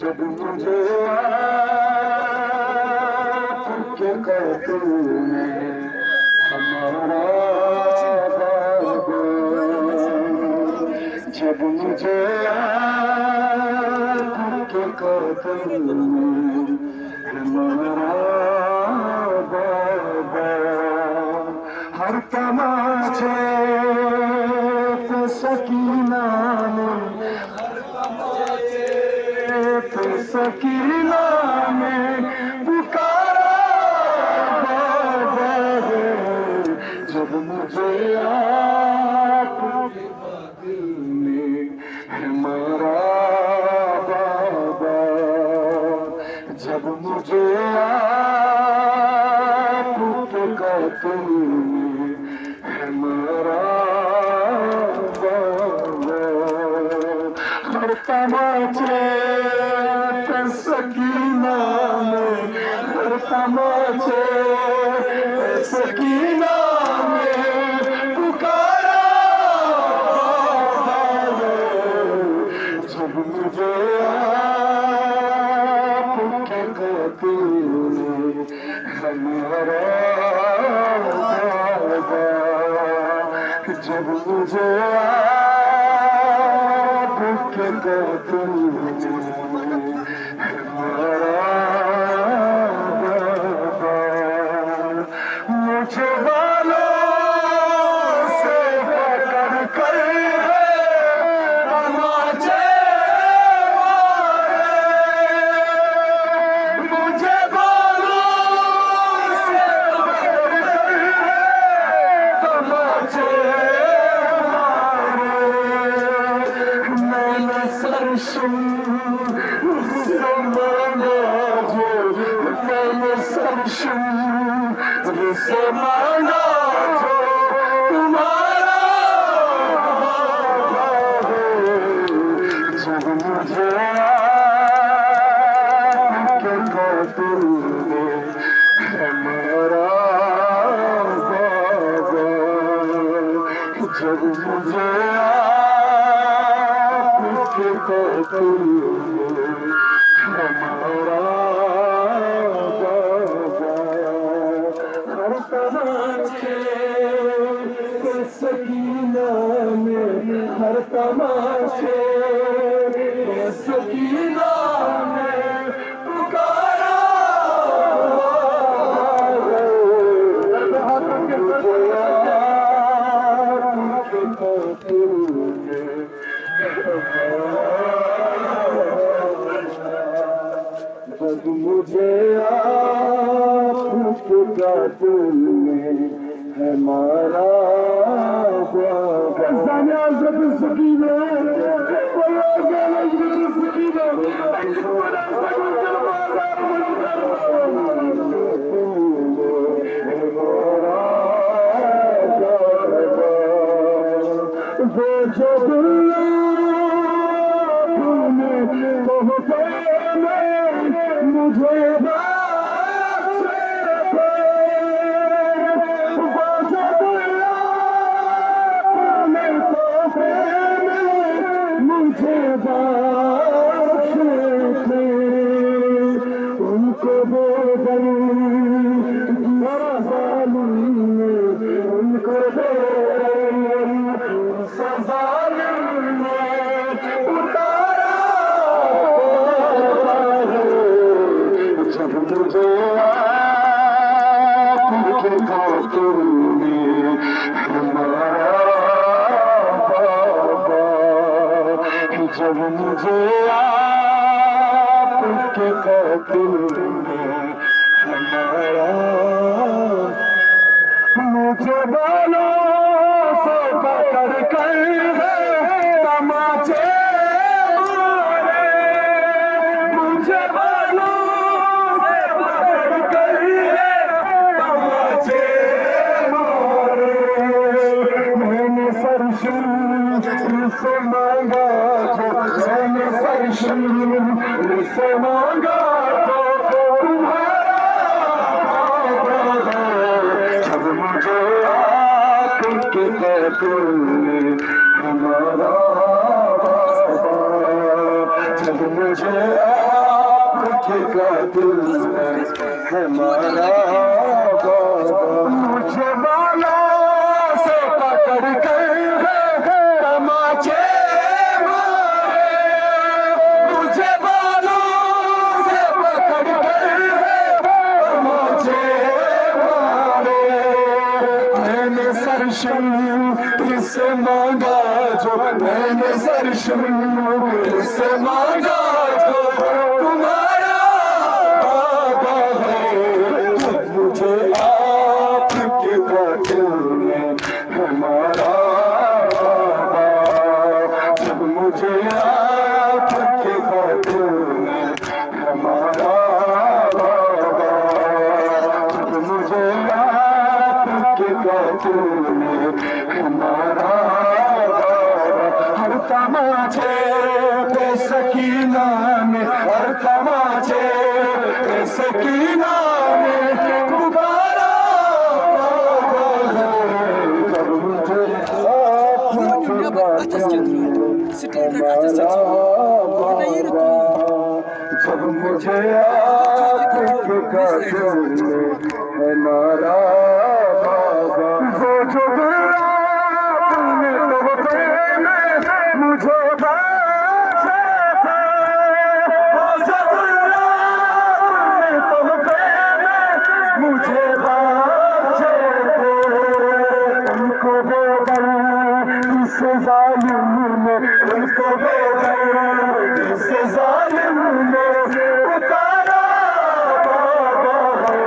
जब मुझे आपके कातिल ने हमारा बाबा, जब मुझे आपके कातिल ने हमारा बाबा, हर तमाचे पे सकीना ने सकीना में पुकारा बाबा, जब मुझे आपके दिल ने हमारा बाबा, जब मुझे आपके कातिल ने हमारा बाबा, हर तमाचे सकीना में, हर तमाचे सकीना में पुकारा बाबा, जब मुझे आपके कातिल ने हमारा बाबा, जब मुझे आपके कातिल ने मुझे बालों से पकड़ कर तमाचे मारे, मुझे बालों से पकड़ कर तमाचे मारे, मैंने सरसुम से मांगा जो तुम्हारा है, जब मुझे आपके कातिल ने हमारा बाबा, जब मुझे आपके कातिल ने हमारा सकीना में, हर तमाशे सकीना में पुकारा जब मुझे आपके कातिल ने हमारा उनको उनको उतारा, जब मुझे आपके कातिल ने हमारा बाबा, जब मुझे आपके कातिल ने हमारा, मुझे बालों से पकड़ कर तमाचे मारे, मुझे बालों से पकड़ कर तमाचे मारे, मैंने सरसुम से मांगा जो, मैंने सरसुम से मांगा जो तुम्हारा बाबा, जब मुझे आपके कातिल ने हमारा बाबा, जब मुझे का दिल हमारा मुझे बालों से पकड़ कर तमाचे मारे, मुझे बालों से पकड़ कर तमाचे मारे। मैंने सरशम इससे मांगा जो, मैंने सरशम इससे मांगा जो तुम्हारा बाबा है। मुझे आपके कातिल ने हमारा बाबा, जब मुझे आपके कातिल ने हमारा बाबा, जब मुझे आपके कातिल ने हमारा हर तमाचे पे सकीना में, हर तमाचे पे सकीना में पुकारा जब मुझे जब मुझे आपके कातिल है नारा बाबा। वो जो आपने तोहफे में मुझे बख्शा था, वो जो आपने तोहफे में मुझे बख्शे थे, उनको बेदर इस जालिम ने, उनको बेदर इस जालिम ने उतारा बाबा है।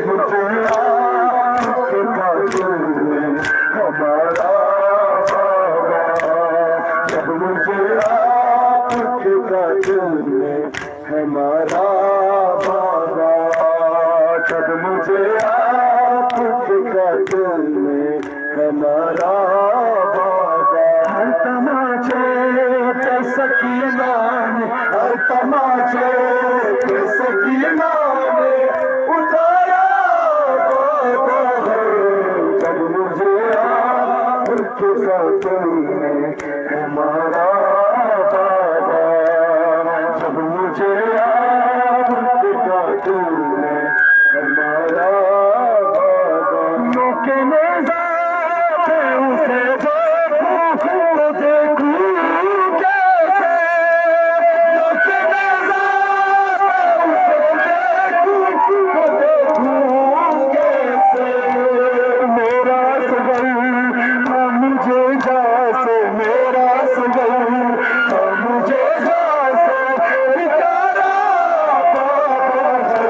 मुझे आपके कातिल ने हमारा बाबा, जब मुझे आपके कातिल ने हमारा बाबा, जब मुझे आपके कातिल ने हमारा बाबा। हर तमाचे पे सकीना ने, हर तमाचे पे सकीना ने उतारा बाबा है। जब मुझे आपके कातिल ने हमारा बाबा, जब मुझे आपके कातिल ने हमारा बाबा। मौके नज़ारे उसे देखूं तो देखूं कैसे, मौके नज़ारे उसे देखूं तो देखूं कैसे। मेरा सबर मुझे जैसे, मेरा सबर मुझे जैसे पिकारा बाबा है।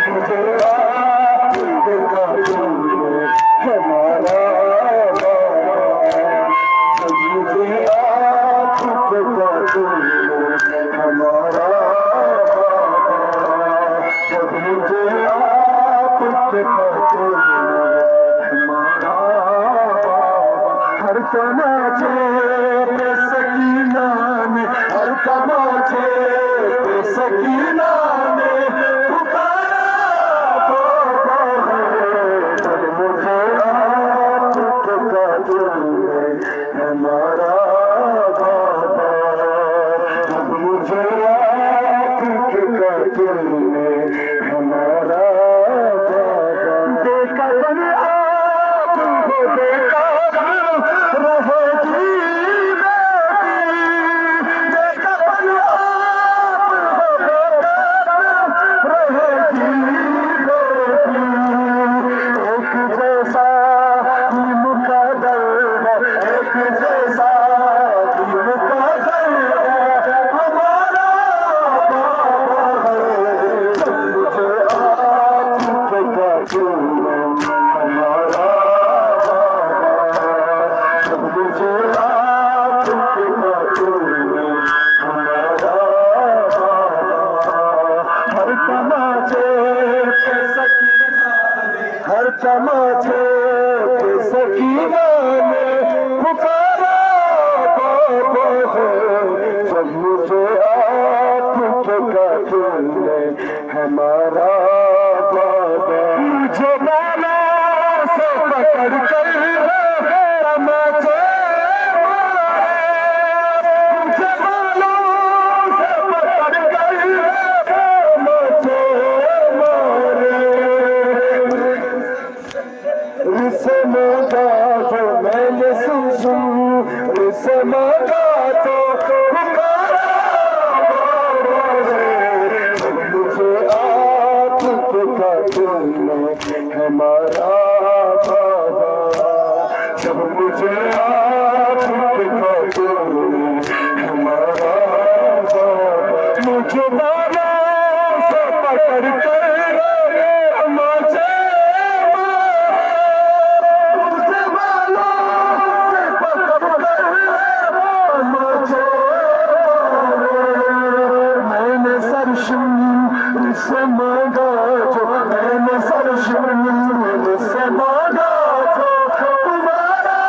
मुझे आपके कातिल ने हमारा बाबा, मुझे आपके कातिल ने हमारा बाबा, जब मुझे आपके कातिल ने हमारा बाबा। हर तमाचे पे सकीना ने, हर तमाचे पे सकीना ने पुकारा बाबा है। जब मुझे आपके कातिल ने हमारा बाबा, जब मुझे आपके कातिल ने हमारा बाबा। बेकदर आप हो, बेकदर रहेगी बेटी, बेकदर आप हो, बेकदर रहेगी बेटी। एक जैसा ही मुकद्दर है, एक जैसा ही मुकद्दर है हमारा बाबा है। जब मुझे आपके कातिल ने हमारा बाबा, जब मुझे आपके कातिल ने हमारा बाबा। हर तमाचे पे सकीना ने, हर तमाचे पे सकीना ने पुकारा बाबा है। जब मुझे आपके कातिल ने हमारा बाबा। मुझे बालों से पकड़ कर तमाचे मारे, मुझे बालों से पकड़ कर हमारा बाबा। जब मुझे आपके कांटों में हमारा बाबा, मुझे बाबा से पकड़ कर मुझे से मांगा जो मैंने सरशर्मिंद से मांगा जो तुम्हारा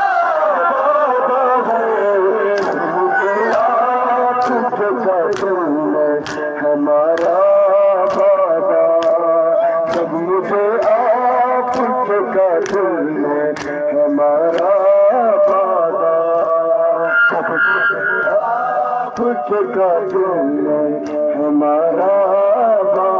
बाबा है। मुझे आपके कांटों में हमारा बाबा, जब मुझे आपके कांटों में हमारा बाबा, आपके कांटों में हमारा बाबा।